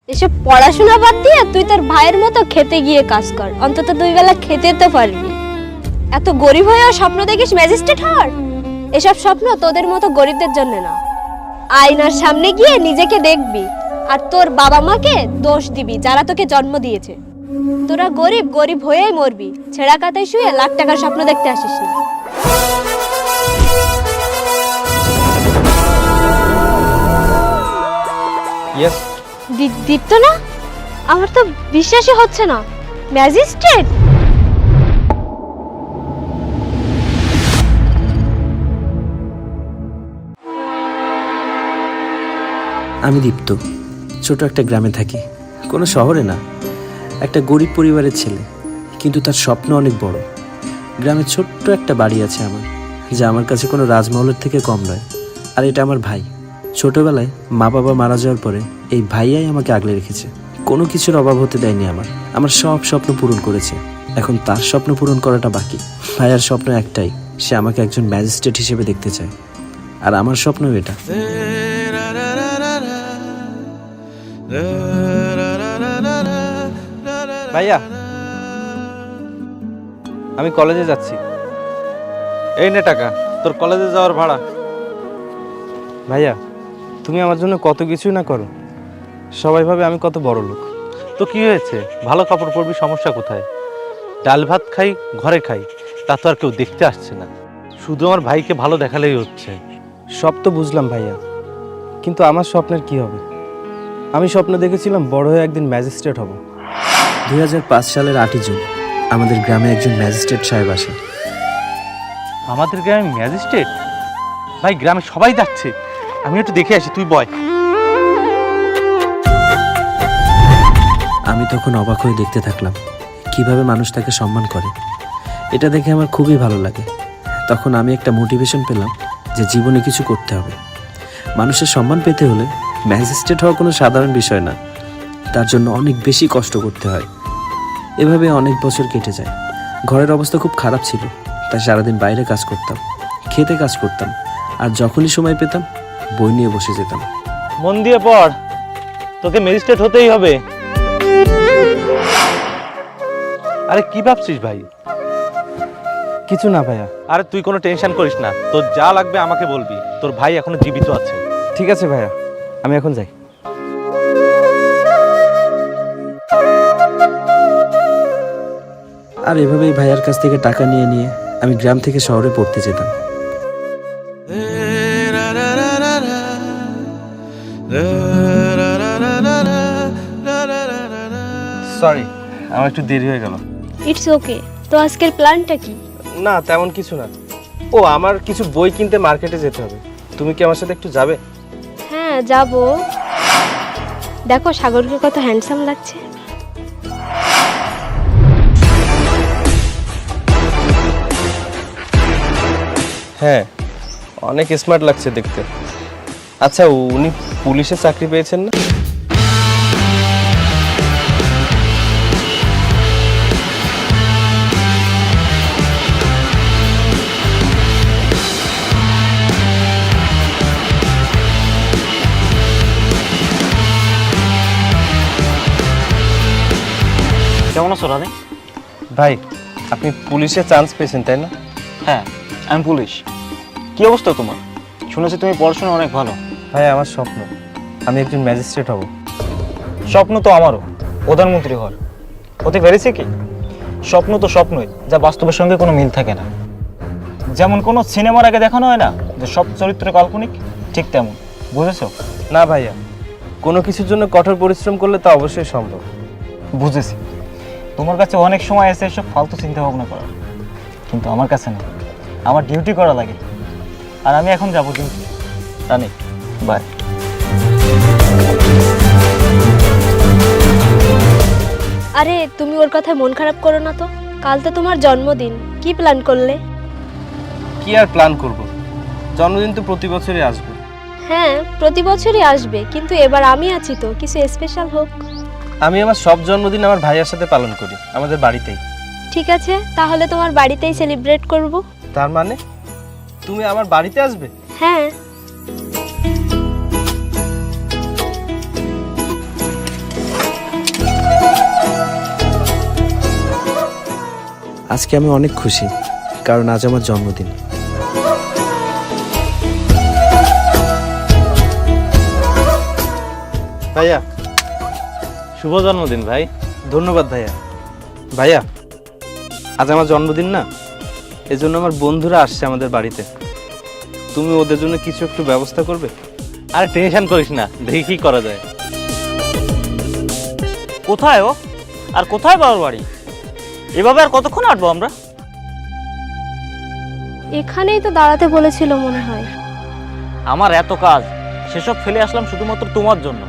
এসব পড়াশোনা বাদ দিয়ে তুই তোর ভাইয়ের মতো খেতে গিয়ে কাজ কর, অন্তত 2 বেলা খেতে তো পারবি। এত গরিব হয়েও স্বপ্ন দেখিস ম্যাজিস্ট্রেট হওয়ার? এসব স্বপ্ন তোদের মতো গরিবদের জন্য না। আয়নার সামনে গিয়ে নিজেকে দেখবি আর তোর বাবা মাকে দোষ দিবি যারা তোকে জন্ম দিয়েছে। তোরা গরিব গরিব হয়েই মরবি, ছেঁড়া কাতায় শুয়ে লাখ টাকার স্বপ্ন দেখতে আসিস না। ইয়েস দীপ্ত না? আমার তো বিশ্বাসই হচ্ছে না, ম্যাজিস্ট্রেট। আমি দীপ্ত, ছোট একটা গ্রামে থাকি, কোনো শহরে না। একটা গরিব পরিবারের ছেলে, কিন্তু তার স্বপ্ন অনেক বড়। গ্রামে ছোট্ট একটা বাড়ি আছে আমার, যা আমার কাছে কোনো রাজমহলের থেকে কম নয়। আর এটা আমার ভাই। ছোটবেলায় মা বাবা মারা যাওয়ার পরে এই ভাইয়াই আমাকে আগলে রেখেছে। কোনো কিছুর অভাব হতে দেয়নি আমার সব স্বপ্ন পূরণ করেছে। এখন তার স্বপ্ন পূরণ করাটা বাকি। ভাইয়ার স্বপ্ন একটাই, সে আমাকে একজন ম্যাজিস্ট্রেট হিসেবে দেখতে চায়। আর আমার স্বপ্নও এটা। ভাইয়া, আমি কলেজে যাচ্ছি। এই নে টাকা, তোর কলেজে যাওয়ার ভাড়া। ভাইয়া, তুমি আমার জন্য কত কিছুই না করো। সবাই ভাবে আমি কত বড় লোক। তো কি হয়েছে, ভালো কাপড় পরবি, সমস্যা কোথায়? ডাল ভাত খাই, ঘরে খাই, তা তো আর কেউ দেখতে আসছে না। শুধু আমার ভাইকে ভালো দেখালেই হচ্ছে। সব তো বুঝলাম ভাইয়া, কিন্তু আমার স্বপ্নের কি হবে? আমি স্বপ্ন দেখেছিলাম বড় হয়ে একদিন ম্যাজিস্ট্রেট হব। 2005 সালের 8ই জুন আমাদের গ্রামে একজন ম্যাজিস্ট্রেট সাহেব আসে। আমাদের গ্রামে ম্যাজিস্ট্রেট? ভাই, গ্রামে সবাই যাচ্ছে, আমি একটু দেখে আসি, তুই বয়। আমি তখন অবাক হয়ে দেখতে থাকলাম কিভাবে মানুষ তাকে সম্মান করে। এটা দেখে আমার খুবই ভালো লাগে। তখন আমি একটা মোটিভেশন পেলাম যে জীবনে কিছু করতে হবে। মানুষের সম্মান পেতে হলে ম্যাজিস্ট্রেট হওয়া কোনো সাধারণ বিষয় না, তার জন্য অনেক বেশি কষ্ট করতে হয়। এভাবে অনেক বছর কেটে যায়। ঘরের অবস্থা খুব খারাপ ছিল, তাই সারাদিন বাইরে কাজ করতাম, খেতে কাজ করতাম, আর যখনই সময় পেতাম বই নিয়ে বসে যেতাম। মন দিয়ে পড়, তোকে ম্যাজিস্ট্রেট হতেই হবে। আরে কি ভাবছিস ভাই? কিছু না ভাইয়া। আরে তুই কোনো টেনশন করিস না, তোর যা লাগবে আমাকে বলবি, তোর ভাই এখনো জীবিত আছে। ঠিক আছে ভাইয়া, আমি এখন যাই। আর এভাবেই ভাইয়ার কাছ থেকে টাকা নিয়ে নিয়ে আমি গ্রাম থেকে শহরে পড়তে যেতাম। সরি, আমার একটু দেরি হয়ে গেল। It's okay. তো আজকের প্ল্যানটা কি? না, তেমন কিছু না। ও, আমার কিছু বই কিনতে মার্কেটে যেতে হবে। তুমি কি আমার সাথে একটু যাবে? হ্যাঁ যাব। দেখো সাগরকে কত হ্যান্ডসাম লাগছে। হ্যাঁ, অনেক স্মার্ট লাগছে দেখতে। আচ্ছা, উনি পুলিশে চাকরি পেয়েছেন না? কেমন আছো রানী? ভাই, আপনি পুলিশে চান্স পেয়েছেন তাই না? হ্যাঁ, আমি পুলিশ। কি অবস্থা তোমার? শুনেছি তুমি পড়াশোনা অনেক ভালো। ভাই, আমার স্বপ্ন আমি একজন ম্যাজিস্ট্রেট হব। স্বপ্ন তো আমারও, প্রধানমন্ত্রী হওয়ার। হতে পেরেছি কি? স্বপ্ন তো স্বপ্নই, যা বাস্তবের সঙ্গে কোনো মিল থাকে না। যেমন কোনো সিনেমার আগে দেখানো হয় না যে সব চরিত্র কাল্পনিক, ঠিক তেমন। বুঝেছো? না ভাইয়া, কোনো কিছুর জন্য কঠোর পরিশ্রম করলে তা অবশ্যই সম্ভব। বুঝেছি। তোমার কাছে অনেক সময় আছে এসব ফালতু চিন্তা ভাবনা করার, কিন্তু আমার কাছে না। আমার ডিউটি করা লাগে। আর আমি এখন যাবো ডিউটি। Rani, by. আরে তুমি ওর কথায় মন খারাপ করো না তো। কাল তো তোমার জন্মদিন, কি প্ল্যান করলে? কি আর প্ল্যান করব, জন্মদিন তো প্রতি বছরই আসবে। হ্যাঁ, প্রতি বছরই আসবে, কিন্তু এবার আমি আছি তো, কিছু স্পেশাল হোক। আমি আমার সব জন্মদিন আমার ভাইয়ের সাথে পালন করি, আমাদের বাড়িতেই। ঠিক আছে, তাহলে তোমার বাড়িতেই সেলিব্রেট করব। তার মানে তুমি আমার বাড়িতে আসবে? হ্যাঁ। আজকে আমি অনেক খুশি, কারণ আজ আমার জন্মদিন। ভাইয়া, শুভ জন্মদিন ভাই। ধন্যবাদ ভাইয়া। ভাইয়া, আজ আমার জন্মদিন না, এজন্য আমার বন্ধুরা আসছে আমাদের বাড়িতে। তুমি ওদের জন্য কিছু একটু ব্যবস্থা করবে? আর টেনশন করিস না, দেখি কি করা যায়। কোথায় ও? আর কোথায় বাবার বাড়ি? এভাবে আর কতক্ষণ আটবো আমরা? এখানেই তো দাঁড়াতে বলেছিল মনে হয়। আমার এত কাজ, সেসব ফেলে আসলাম শুধুমাত্র তোমার জন্য।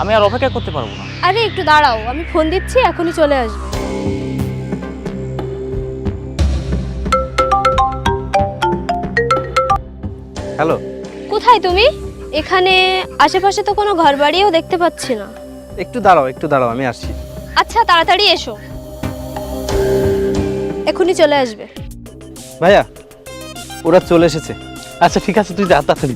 আমি আর অপেক্ষা করতে পারবো না। আরে একটু দাঁড়াও, আমি ফোন দিচ্ছি, এখনই চলে আসবে। হ্যালো, কোথায় তুমি? এখানে আশেপাশে তো কোনো ঘর বাড়িও দেখতে পাচ্ছি না। একটু দাঁড়াও, আমি আসছি। আচ্ছা তাড়াতাড়ি এসো, এখনই চলে আসবে। ভাইয়া, ওরা চলে এসেছে। আচ্ছা ঠিক আছে, তুই যা তাড়াতাড়ি।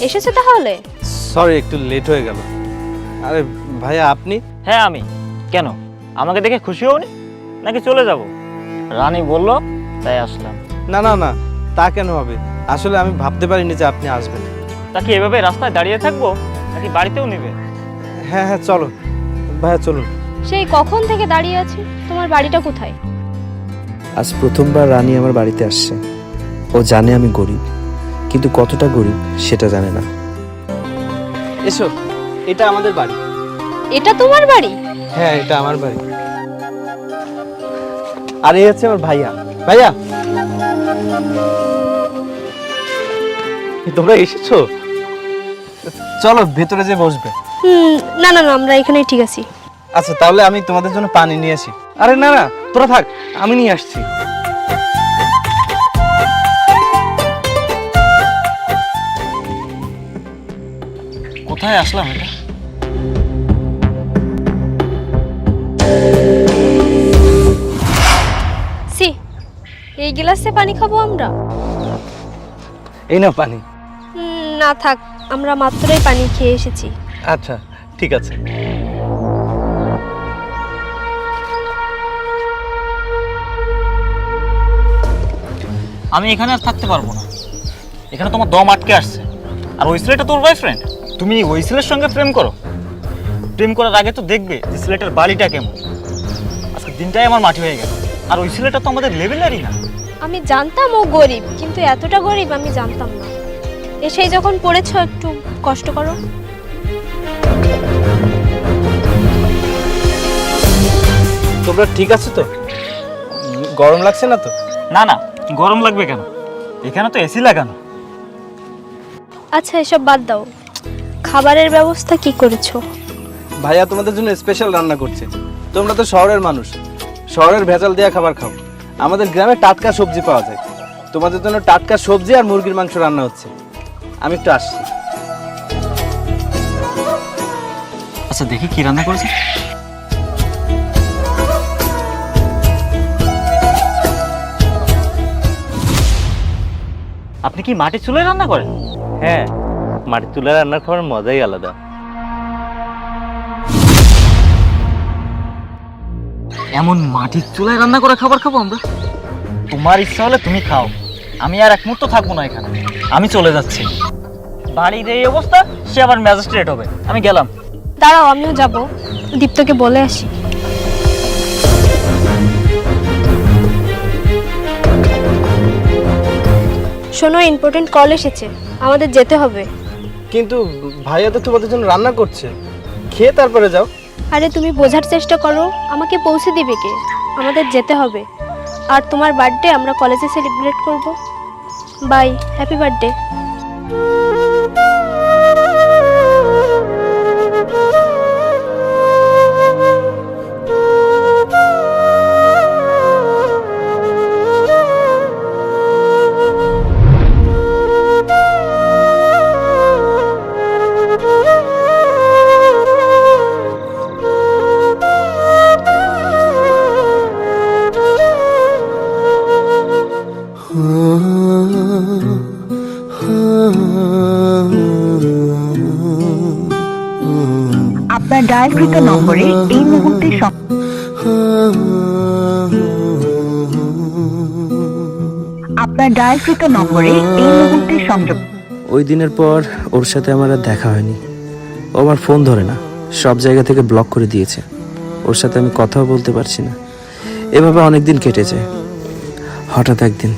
এসেছে তাহলে? সরি, একটু লেট হয়ে গেল। আরে ভাইয়া, আপনি? হ্যাঁ আমি। কেন, আমাকে দেখে খুশি হওনি নাকি চলে যাব? রানী বলল তাই আসলাম। না না না, তা কেন হবে? আসলে আমি ভাবতে পারিনি যে আপনি আসবেন। তা কি এভাবে রাস্তায় দাঁড়িয়ে থাকবো নাকি বাড়িতেও নিবে? হ্যাঁ হ্যাঁ, চলো ভাইয়া, চলুন। সেই কখন থেকে দাঁড়িয়ে আছি। তোমার বাড়িটা কোথায়? আজ প্রথমবার রানী আমার বাড়িতে আসছে। ও জানে আমি গরিব, কিন্তু কতটা গরিব সেটা জানে না। এসো, এটা আমাদের বাড়ি। এটা তোমার বাড়ি? হ্যাঁ, এটা আমার বাড়ি। আর এই হচ্ছে আমার ভাইয়া। ভাইয়া, তোমরা এসেছো? চলো ভেতরে যে বসবে। না না না, আমরা এখানেই ঠিক আছি। আচ্ছা, তাহলে আমি তোমাদের জন্য পানি নিয়ে আসি। আরে না না, তোরা থাক, আমি নিয়ে আসছি। কোথায় আসলাম এটা? সি, এই গ্লাসে পানি খাবো আমরা? এই না পানি। না থাক, আমরা মাত্রই পানি খেয়ে এসেছি। আচ্ছা ঠিক আছে। আমি এখানে আর থাকতে পারবো না। এখানে তোমার দম আটকে আসছে। আর ওই ছেলেটা তোর বয়ফ্রেন্ড? তুমি ওই ছেলের সঙ্গে প্রেম করো? প্রেম করার আগে তো দেখবে যে ছেলেটার বাড়িটা কেমন। আজকে দিনটাই আমার মাটি হয়ে গেল। আর ওই ছেলেটা তো আমাদের লেভেলেরই না। আমি জানতাম ও গরিব, কিন্তু এতটা গরিব আমি জানতাম না। এসেই যখন পড়েছ, একটু কষ্ট করো। তোমরা ঠিক আছো তো? গরম লাগছে না তো? না না, গরম লাগবে কেন? এখানে তো এসি লাগানো। আচ্ছা এসব বাদ দাও, খাবারের ব্যবস্থা কি করেছো? ভাইয়া তোমাদের জন্য স্পেশাল রান্না করছে। তোমরা তো শহরের মানুষ, শহরের ভেজাল দেওয়া খাবার খাও। আমাদের গ্রামে টাটকা সবজি পাওয়া যায়। তোমাদের জন্য টাটকা সবজি আর মুরগির মাংস রান্না হচ্ছে। আমি একটু আসছি। আচ্ছা দেখি কি রান্না করেছে। আপনি কি মাটির চুলায় রান্না করেন? হ্যাঁ, মাটির চুলায় রান্নার খাবার মজাই আলাদা। এমন মাটির চুলায় রান্না করে খাবার খাবো আমরা? তোমার ইচ্ছা হলে তুমি খাও, আমি আর এক মুহূর্ত থাকবো না এখানে। আমি চলে যাচ্ছি। বাড়ির এই অবস্থা, সে আবার ম্যাজিস্ট্রেট হবে। আমি গেলাম। দাঁড়াও, আমিও যাব, দীপ্তকে বলে আসি। শোনো, ইম্পর্টেন্ট কল এসেছে, আমাদের যেতে হবে। কিন্তু ভাইয়া তো তোমাদের জন্য রান্না করছে, খেয়ে তারপরে যাও। আরে তুমি বোঝার চেষ্টা করো, আমাকে পৌঁছে দিবে কে? আমাদের যেতে হবে। আর তোমার বার্থডে আমরা কলেজে সেলিব্রেট করব। Bye, happy birthday. আপনার ডায়ালকৃত নম্বরে এই মুহূর্তে আপনার ডায়ালকৃত নম্বরে এই মুহূর্তে সংযোগ। ওই দিনের পর ওর সাথে আমার আর দেখা হয়নি। ও আমার ফোন ধরে না, সব জায়গা থেকে ব্লক করে দিয়েছে। ওর সাথে আমি কথাও বলতে পারছি না। এভাবে অনেক দিন কেটে যায়। হঠাৎ একদিন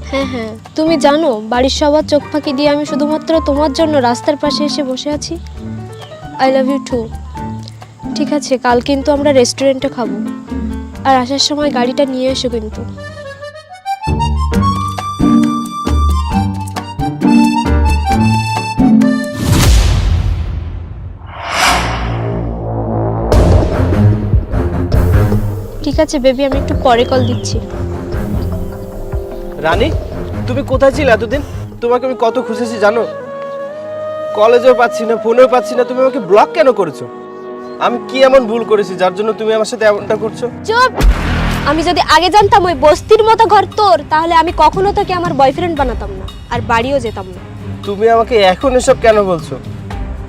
হ্যাঁ হ্যাঁ, তুমি জানো বাড়ির সবার চোখ ফাঁকি দিয়ে আমি শুধুমাত্র তোমার জন্য রাস্তার পাশে এসে বসে আছি। I love you too. ঠিক আছে, কাল কিন্তু আমরা রেস্টুরেন্টে খাবো, আর আসার সময় গাড়িটা নিয়ে এসো কিন্তু। ঠিক আছে বেবি, আমি একটু পরে কল দিচ্ছি। রানী, তুমি কোথায় ছিলে এতদিন? তোমাকে আমি কত খুঁজেছি জানো? কলেজেও পাচ্ছি না, ফোনেও পাচ্ছি না। তুমি আমাকে ব্লক কেন করেছো? আমি কি এমন ভুল করেছি যার জন্য তুমি আমার সাথে এমনটা করছো? চুপ! আমি যদি আগে জানতাম ওই বস্তির মতো ঘর তোর, তাহলে আমি কখনো তোকে আমার বয়ফ্রেন্ড বানাতাম না, আর বাড়িও যেতাম না। তুমি আমাকে এখন এসব কেন বলছো?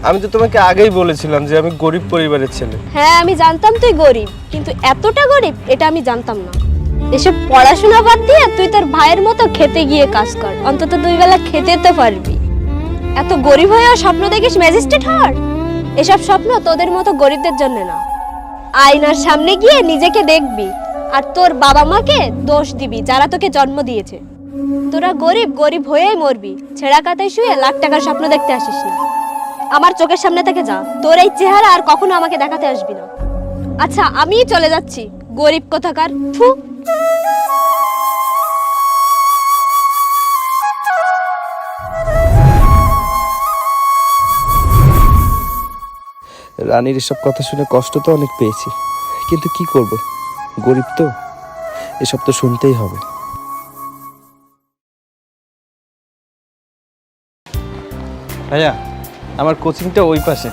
আমি তো তোমাকে আগেই বলেছিলাম যে আমি গরিব পরিবারের ছেলে। হ্যাঁ আমি জানতাম তুই গরিব, কিন্তু এতটা গরিব এটা আমি জানতাম না। এসব পড়াশোনা বাদ দিয়ে তুই তোর ভাইয়ের মতো খেতে গিয়ে কাজ কর, অন্তত 2 বেলা খেতে তো পারবি। এত গরিব হয়েও স্বপ্ন দেখিস ম্যাজিস্ট্রেট হওয়ার? এসব স্বপ্ন তোদের মতো গরিবদের জন্য না। আয়নার সামনে গিয়ে নিজেকে দেখবি আর তোর বাবা মাকে দোষ দিবি যারা তোকে জন্ম দিয়েছে। তোরা গরিব গরিব হয়েই মরবি, ছেঁড়া কাতায় শুয়ে লাখ টাকার স্বপ্ন দেখতে আসিস না। আমার চোখের সামনে থেকে যা, তোর এই চেহারা আর কখনো আমাকে দেখাতে আসবি না। আচ্ছা আমিই চলে যাচ্ছি, গরিব কোথাকার। ফু! রানীর এসব কথা শুনে কষ্ট তো অনেক পেয়েছি, কিন্তু কি করব, গরিব তো, এসব তো শুনতেই হবে। ভাইয়া, আমার কোচিংটা ওই পাশে।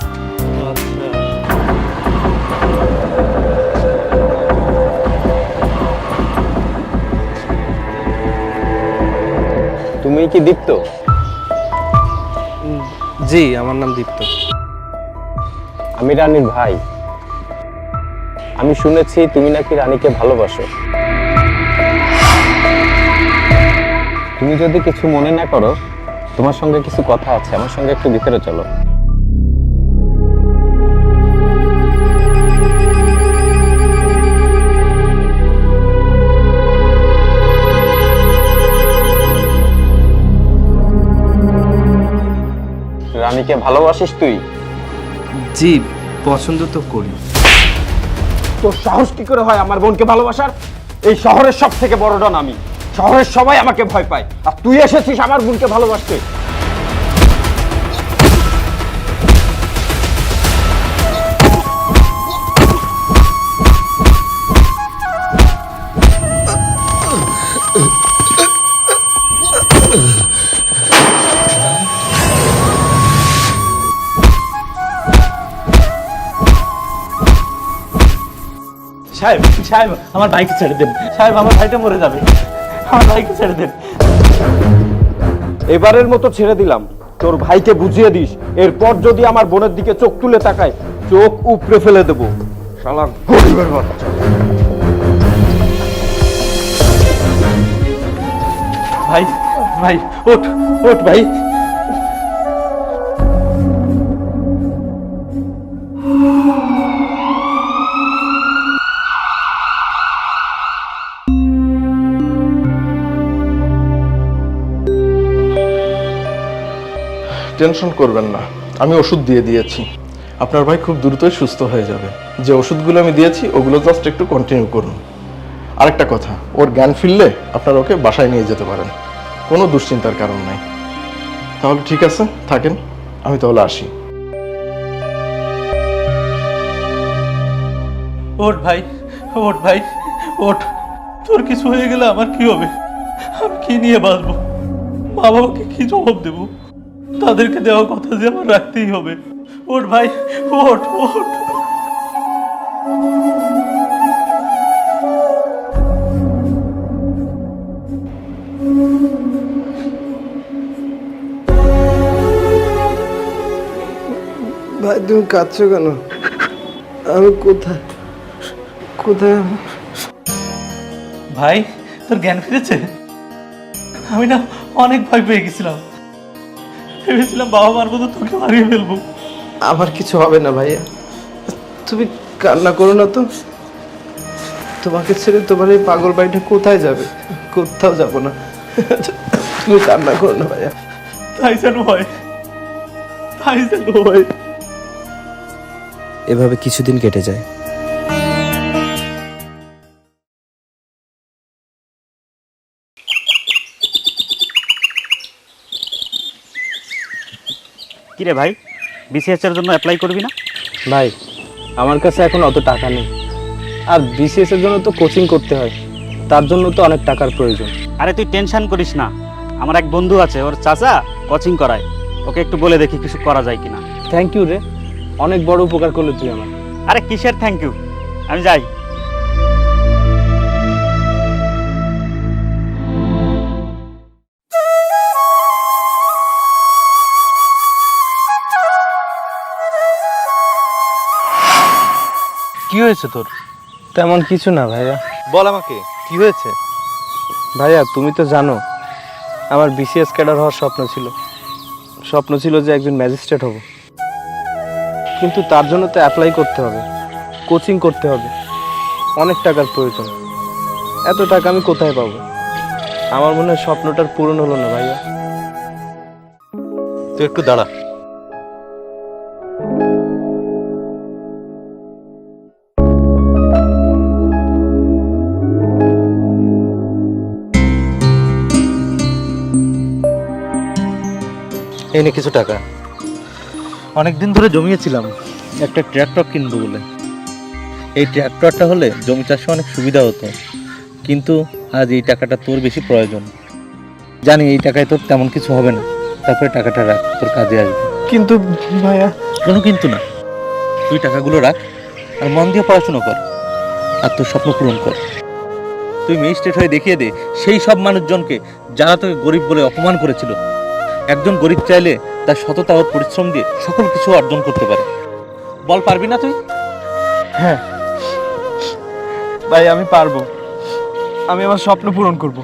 তুমি কি দীপ্ত? জি, আমার নাম দীপ্ত। আমি রানীর ভাই। আমি শুনেছি তুমি নাকি রানীকে ভালোবাসো। তুমি যদি কিছু মনে না করো, তোমার সঙ্গে কিছু কথা আছে, আমার সঙ্গে একটু ভিতরে চলো। রানীকে ভালোবাসিস তুই? জি, পছন্দ তো করি। তোর সাহস কি করে হয় আমার বোনকে ভালোবাসার? এই শহরের সব থেকে বড় ডন আমি। শহরের সবাই আমাকে ভয় পায়, আর তুই এসেছিস আমার বোনকে ভালোবাসতে। সাহেব সাহেব, আমার ভাইকে ছেড়ে দেন সাহেব, আমার ভাইটা মরে যাবে, আমার ভাইকে ছেড়ে দেন। এবারের মতো ছেড়ে দিলাম, তোর ভাইকে বুঝিয়ে দিস, এরপর যদি আমার বোনের দিকে চোখ তুলে তাকায়, চোখ উপড়ে ফেলে দেবো। শালা গরিবের বাচ্চা। ভাই ভাই, ওঠ ওঠ ভাই। টেনশন করবেন না, আমি ওষুধ দিয়ে দিয়েছি। আপনার ভাই খুব দ্রুতই সুস্থ হয়ে যাবে। যে ওষুধগুলো আমি দিয়েছি ওগুলো জাস্ট একটু কন্টিনিউ করুন। আরেকটা কথা, ওর জ্ঞান ফিরলে আপনারা ওকে বাসায় নিয়ে যেতে পারেন, কোনো দুশ্চিন্তার কারণ নাই। তাহলে ঠিক আছে, থাকেন, আমি তাহলে আসি। ওঠ ভাই, ওঠ ভাই, ওঠ। তোর কিছু হয়ে গেলে আমার কি হবে? আমি কি নিয়ে বাঁচবো? মা বাবাকে কি জবাব দেবো? তাদেরকে দেওয়া কথা যে আমার রাখতেই হবে। ওঠ ভাই, ওঠ ওঠ। ভাই তুমি কাঁদছো কেন? আমি কোথায় কোথায়? ভাই তোর জ্ঞান ফিরেছে? আমি না অনেক ভয় পেয়ে গেছিলাম, ভেবেছিলাম বাবা মার মতো তোকে হারিয়ে ফেলবো। আমার কিছু হবে না ভাইয়া, তুমি কান্না করো না তো। তোমাকে ছেড়ে তোমার এই পাগল বাড়িটা কোথায় যাবে? কোথাও যাবো না। তুমি কান্না করো না ভাইয়া। তাই যেন হয়, তাই যেন হয়। এভাবে কিছুদিন কেটে যায়। কিরে ভাই, বিসিএস এর জন্য অ্যাপ্লাই করবি না? ভাই আমার কাছে এখন অত টাকা নেই, আর বিসিএস এর জন্য তো কোচিং করতে হয়, তার জন্য তো অনেক টাকার প্রয়োজন। আরে তুই টেনশন করিস না, আমার এক বন্ধু আছে, ওর চাচা কোচিং করায়, ওকে একটু বলে দেখি কিছু করা যায় কিনা। থ্যাংক ইউ রে, অনেক বড় উপকার করলে তুই আমার। আরে কিসের থ্যাংক ইউ, আমি যাই। কি হয়েছে তোর? তেমন কিছু না ভাইয়া। বল আমাকে কি হয়েছে? ভাইয়া তুমি তো জানো আমার বিসিএস ক্যাডার হওয়ার স্বপ্ন ছিল যে একজন ম্যাজিস্ট্রেট হব, কিন্তু তার জন্য তো অ্যাপ্লাই করতে হবে, কোচিং করতে হবে, অনেক টাকার প্রয়োজন। এত টাকা আমি কোথায় পাবো? আমার মনে হয় স্বপ্নটার পূরণ হলো না ভাইয়া। তুই একটু দাঁড়া। এই নে কিছু টাকা। অনেকদিন ধরে জমিয়েছিলাম একটা ট্র্যাক্টর কিনবো বলে। এই ট্র্যাক্টরটা হলে জমি চাষে অনেক সুবিধা হতো, কিন্তু আজ এই টাকাটা তোর বেশি প্রয়োজন। জানি এই টাকায় তোর তেমন কিছু হবে না, তারপরে টাকাটা রাখ, তোর কাজে আসবে। কিন্তু ভাইয়া। কোনো কিন্তু না, তুই টাকাগুলো রাখ আর মন দিয়ে পড়াশোনা কর, আর তোর স্বপ্ন পূরণ কর। তুই ম্যাজিস্ট্রেট হয়ে দেখিয়ে দে সেই সব মানুষজনকে যারা তোকে গরিব বলে অপমান করেছিল। একজন গরিব চাইলে তার সততা ও পরিশ্রম দিয়ে সকল কিছু অর্জন করতে পারে। বল, পারবি না তুই? হ্যাঁ ভাই, আমি পারবো। আমি আমার স্বপ্ন পূরণ করব।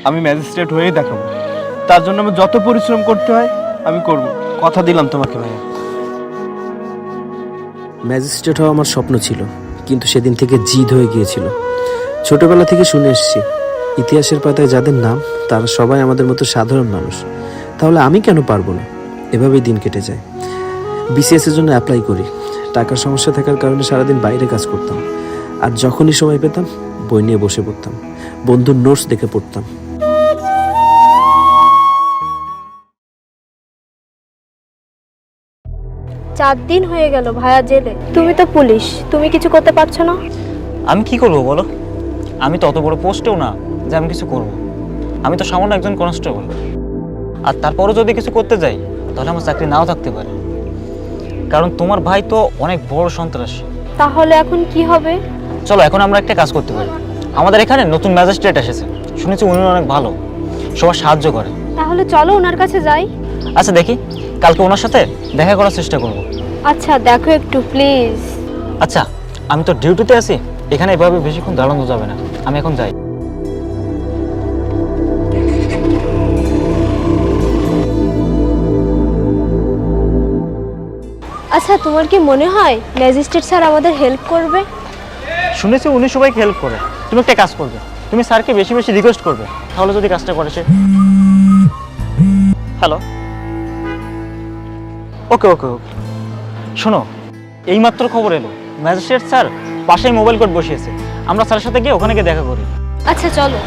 আমি ম্যাজিস্ট্রেট হয়েই দেখাবো। তার জন্য আমার যত পরিশ্রম করতে হয় আমি করব, কথা দিলাম তোমাকে ভাইয়া। ম্যাজিস্ট্রেট হওয়া আমার স্বপ্ন ছিল, কিন্তু সেদিন থেকে জিদ হয়ে গিয়েছিল। ছোটবেলা থেকে শুনে এসেছি ইতিহাসের পাতায় যাদের নাম তারা সবাই আমাদের মতো সাধারণ মানুষ, তাহলে আমি কেন পারবো না? এভাবেই দিন কেটে যায়। বিসিএস এর জন্য অ্যাপ্লাই করি। টাকার সমস্যা থাকার কারণে সারাদিন বাইরে কাজ করতাম, আর যখনই সময় পেতাম বই নিয়ে বসে পড়তাম, বন্ধুর নোটস দেখে পড়তাম। চার দিন হয়ে গেল ভাইয়া জেলে। তুমি তো পুলিশ, তুমি কিছু করতে পারছো না? আমি কি করবো বলো? আমি তো অত বড় পোস্টেও না যে আমি কিছু করব। আমি তো সামান্য একজন কনস্টেবল, আর তারপরও যদি কিছু করতে যাই তাহলে আমার চাকরি নাও থাকতে পারে, কারণ তোমার ভাই তো অনেক বড় সন্ত্রাসী। তাহলে এখন কি হবে? চলো এখন আমরা একটা কাজ করতে পারি। আমাদের এখানে নতুন ম্যাজিস্ট্রেট এসেছে, শুনেছি উনি অনেক ভালো, সবার সাহায্য করে। তাহলে চলো ওনার কাছে যাই। আচ্ছা দেখি, কালকে ওনার সাথে দেখা করার চেষ্টা করব। আচ্ছা দেখো একটু প্লিজ। আচ্ছা আমি তো ডিউটিতে আছি, এখানে এভাবে বেশিক্ষণ দাঁড়ানো যাবে না, আমি এখন যাই। আচ্ছা তোমার কি মনে হয় ম্যাজিস্ট্রেট স্যার আমাদের হেল্প করবে? শুনেছি উনি সবাইকে হেল্প করে। তুমি একটা কাজ করবে, তুমি স্যারকে বেশি বেশি রিকোয়েস্ট করবে, তাহলে যদি কাজটা করে সে। হ্যালো, ওকে ওকে ওকে। শোনো, এইমাত্র খবর এলো ম্যাজিস্ট্রেট স্যার পাশেই মোবাইল কোর্ট বসিয়েছে, আমরা স্যারের সাথে গিয়ে ওখানে গিয়ে দেখা করি। আচ্ছা চলো।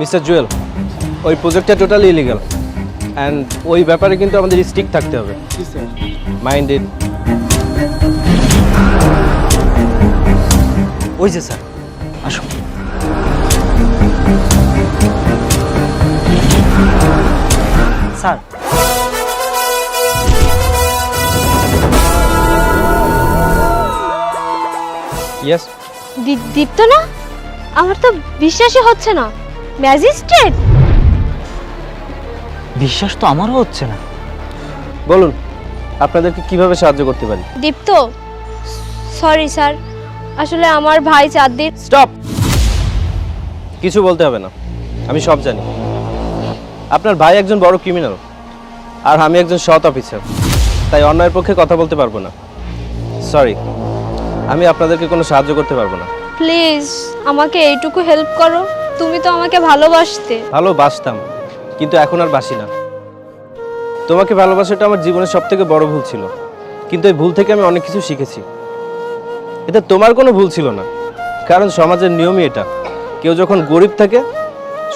মিস্টার জুয়েল, ওই প্রজেক্টটা টোটালি ইলিগাল, অ্যান্ড ওই ব্যাপারে কিন্তু আমাদের স্ট্রিক্ট থাকতে হবে। Mind it. ওই যে স্যার, আসুন। Sir, yes. দীপ্ত না? আমার তো বিশ্বাসই হচ্ছে না। ম্যাজিস্ট্রেট? বিশ্বাস তো আমারও হচ্ছে না। বলুন আপনাদেরকে কিভাবে সাহায্য করতে পারি? দীপ্ত, সরি স্যার, আসলে আমার ভাই 4 দিন। স্টপ! কিছু বলতে হবে না, আমি সব জানি। আপনার ভাই একজন বড় ক্রিমিনাল, আর আমি একজন সৎ অফিসার, তাই অন্যায়ের পক্ষে কথা বলতে পারবো না। সরি, আমি আপনাদেরকে কোনো সাহায্য করতে পারবো না। প্লিজ আমাকে এইটুকু হেল্প করো, তুমি তো আমাকে ভালোবাসতে। ভালোবাসতাম, কিন্তু এখন আর বাসি না। তোমাকে ভালোবাসাটা আমার জীবনের সবথেকে বড় ভুল ছিল, কিন্তু এই ভুল থেকে আমি অনেক কিছু শিখেছি। এটা তোমার কোনো ভুল ছিল না, কারণ সমাজের নিয়মই এটা। কেউ যখন গরিব থাকে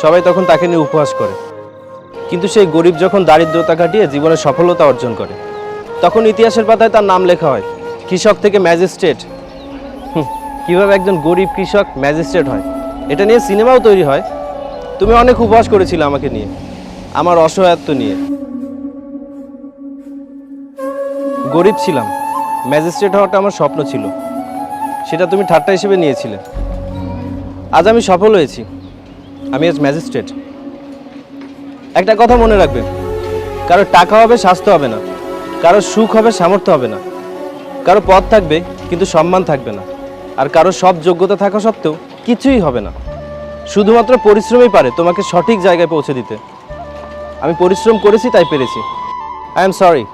সবাই তখন তাকে নিয়ে উপহাস করে, কিন্তু সেই গরিব যখন দারিদ্রতা কাটিয়ে জীবনে সফলতা অর্জন করে তখন ইতিহাসের পাতায় তার নাম লেখা হয়। কৃষক থেকে ম্যাজিস্ট্রেট। কিভাবে একজন গরিব কৃষক ম্যাজিস্ট্রেট হয় এটা নিয়ে সিনেমাও তৈরি হয়। তুমি অনেক উপহাস করেছিলে আমাকে নিয়ে, আমার অসহায়ত্ব নিয়ে। গরিব ছিলাম, ম্যাজিস্ট্রেট হওয়াটা আমার স্বপ্ন ছিল, সেটা তুমি ঠাট্টা হিসেবে নিয়েছিলে। আজ আমি সফল হয়েছি, আমি আজ ম্যাজিস্ট্রেট। একটা কথা মনে রাখবে, কারো টাকা হবে স্বাস্থ্য হবে না, কারো সুখ হবে সামর্থ্য হবে না, কারো পদ থাকবে কিন্তু সম্মান থাকবে না, আর কারো সব যোগ্যতা থাকা সত্ত্বেও কিছুই হবে না। শুধুমাত্র পরিশ্রমই পারে তোমাকে সঠিক জায়গায় পৌঁছে দিতে। আমি পরিশ্রম করেছি তাই পেরেছি। আই এম সরি,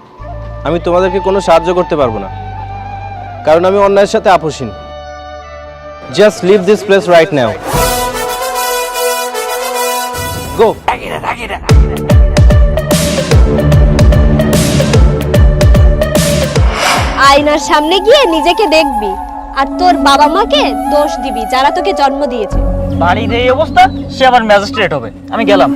আমি তোমাদেরকে কোনো সাহায্য করতে পারবো না, কারণ আমি অন্যায়ের সাথে আপোষহীন। Just leave this place right now. Go. আয়নার সামনে গিয়ে নিজেকে দেখবি আর তোর বাবা মাকে দোষ দিবি যারা তোকে জন্ম দিয়েছে। বাড়ির এই অবস্থা, সে আবার ম্যাজিস্ট্রেট হবে। আমি গেলাম।